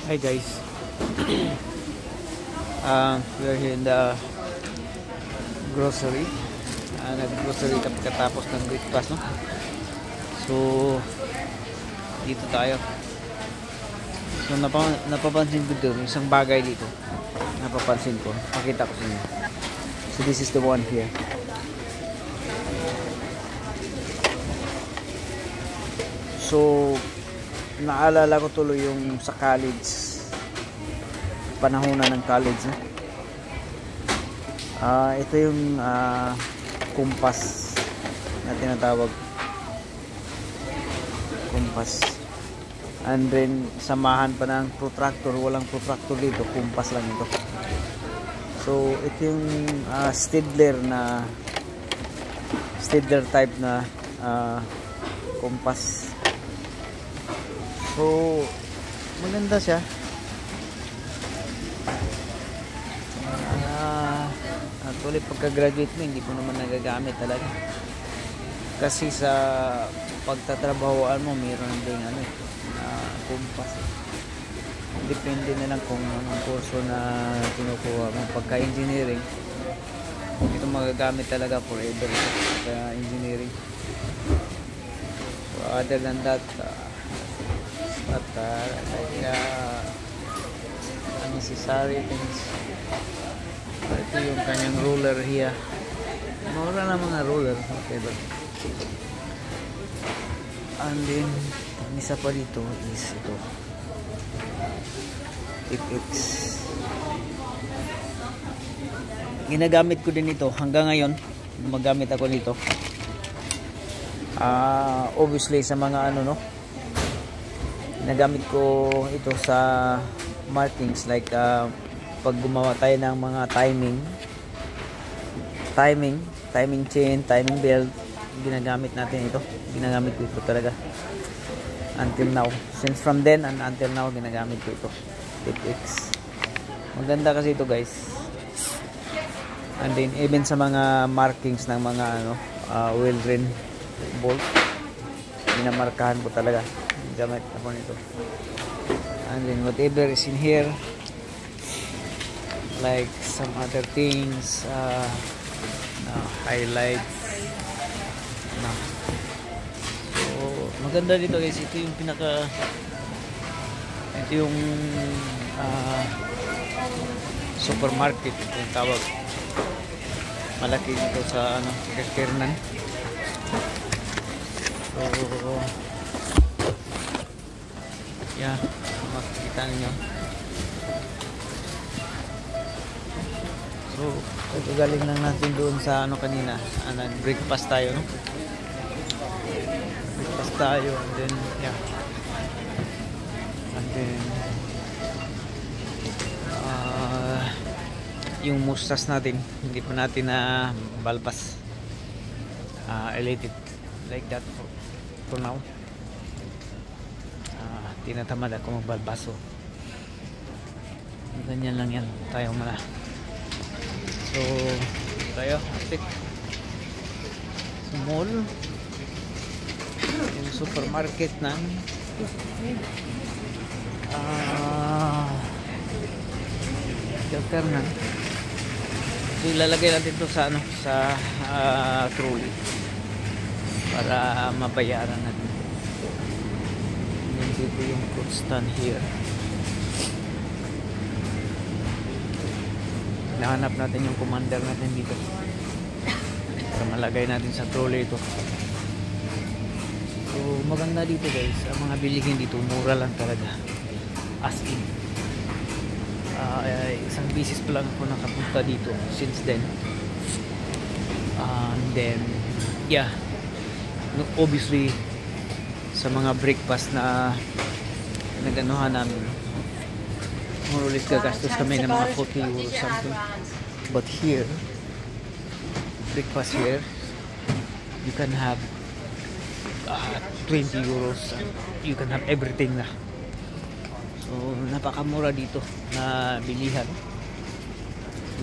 Hi guys. We're here in the grocery. Nag-grocery katapos ng breakfast, no? So dito tayo. So napapansin ko dito isang bagay dito. Napapansin ko. Pakita ko sa inyo. So this is the one here. So naalala ko tuloy yung sa college, panahonan ng college, no? Ito yung kumpas na tinatawag, kumpas, and then samahan pa ng protractor. Walang protractor dito, kumpas lang ito. So ito yung Staedtler type na kumpas. So maganda siya. Actually pagka-graduate mo hindi ko naman nagagamit talaga. Kasi sa pagtatrabahoan mo mayroon ding kumpas. Depende na lang kung anong kurso na kinukuha mo. Pagka-engineering, ito magagamit talaga forever sa engineering. So other than that, unnecessary things. Ito yung kanyang ruler here. Mura na mga ruler, whatever. And then isa pa dito is ito, FX. Ginagamit ko din ito hanggang ngayon. Gumagamit ako nito. Obviously sa mga nagamit ko ito sa markings, like pag gumawa tayo ng mga timing chain, timing belt, ginagamit natin ito. Ginagamit ko ito talaga until now. Since from then and until now, ginagamit ko ito, FX. Maganda kasi ito guys. And then even sa mga markings ng mga wheel rim bolt, minamarkahan ko talaga. Gamit ako nito. And then whatever is in here, like some other things, highlights. So maganda dito guys. Ito yung ito yung supermarket, ito yung tawag. Malaki dito sa Kirnan. So yeah, makikita niyo. So ito galing lang natin doon sa kanina. Nag-breakfast tayo, no? Breakfast tayo, and then yeah. And then yung mustas natin hindi pa natin na balbas. I let it like that for now. Tinatamad ako magbalbaso. Ganyan lang yan tayo muna. So tayo atik sa mall, yung supermarket ng Kirnan. So ilalagay natin ito sa trolley para mabayaran natin. Dito yung fruit stand here. Nahanap natin yung commander natin dito para malagay natin sa trolley ito. So maganda dito guys. Ang mga bilihin dito mura lang talaga, as in. Isang bisis pa lang ako nakapunta dito since then. And then yeah, obviously sa mga breakfast na naganuhan namin, more or less gagastos kami ng mga 40 euros something. But here, breakfast here, you can have 20 euros. You can have everything na. So napakamura dito na bilihan.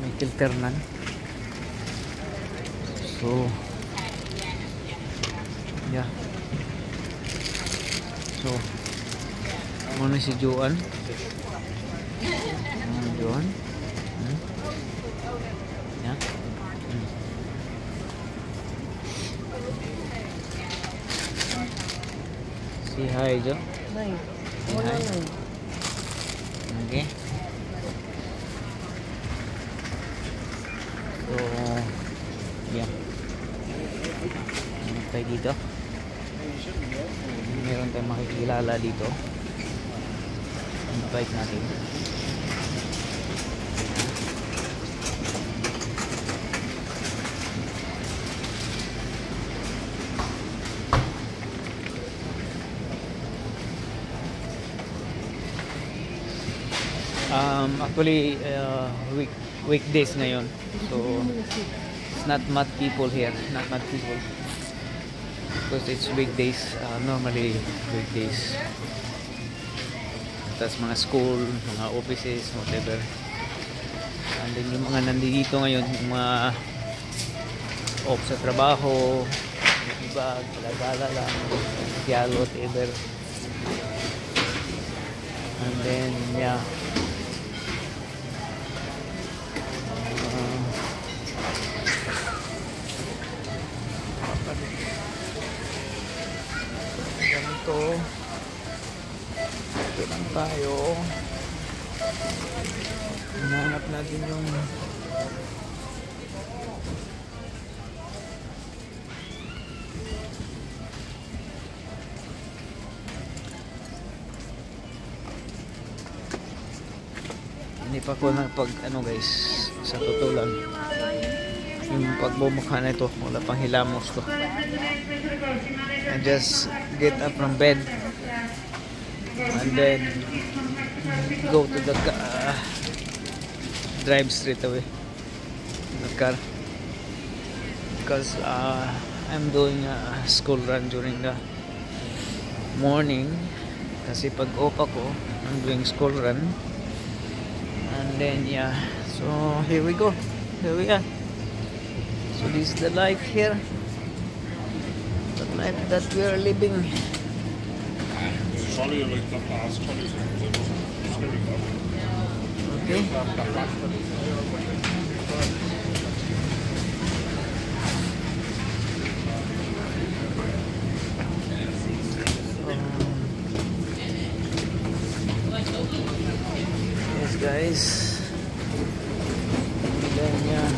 May Kirnan. So yeah. So muna si Joan. Yun. Yan. Say hi, Jo. Say hi. Okay. So, yeah. Ano tayo dito? Meron tayong makikilala dito. Invite natin. Actually, weekdays ngayon, so it's not much people here, not much people, because it's weekdays. Normally weekdays, tas mga school, mga offices, whatever. And then yung mga nandito ngayon, yung mga off sa trabaho, iba, gala lang, yalo, whatever. And then, yeah. Ganito. Ito lang tayo. Hinahanap natin yung hindi pa ko pag ano guys, sa totoo lang yung pagbumukha na ito, wala pang hilamos ko. I just get up from bed and then go to the drive straight away the car, because I'm doing a school run during the morning, kasi pag off ako I'm doing school run. And then yeah, so here we go, here we are. So this is the life here, the life that we are living. Okay. Yes guys, then yeah.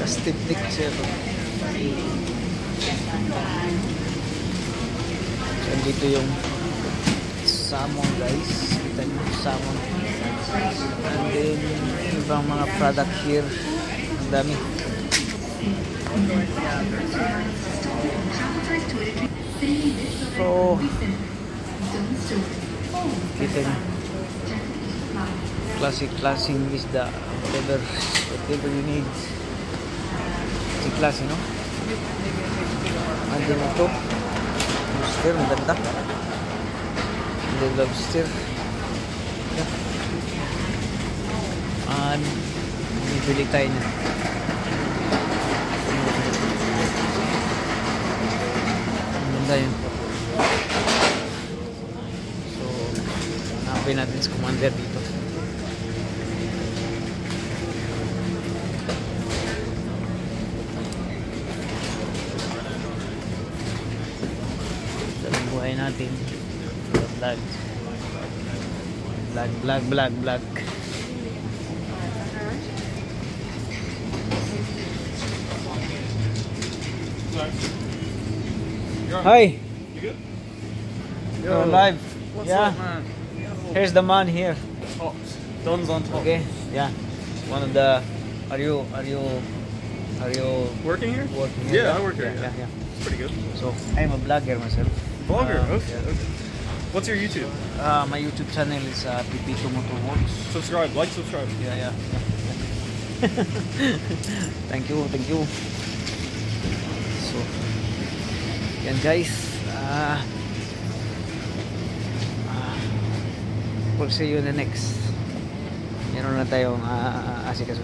Kastiktik siya. So dito yung salmon guys, kita nyo salmon. And then ibang mga product here, ang dami. So kita nyo classic isda, whatever you need. Si klase, no? Andun ito lobster, ang ganda. Andun lobster, yeah. And bibili tayo na. Ang ganda yun. So hanapin natin si commander dito. Natin vlog. Hi. You good? Yo. Live. What's up, man? Here's the man here. Oh, Don's on top. Okay. Yeah. One of the. Are you working here? Working here? Yeah, I work here. Yeah. It's pretty good. So I'm a blogger myself. Vlogger. Okay. Yeah. Okay. What's your YouTube? My YouTube channel is Pipito Motorworks. Subscribe. Like, subscribe. Yeah. Thank you. So, yan guys. We'll see you in the next. Meron na meron tayong asikaso.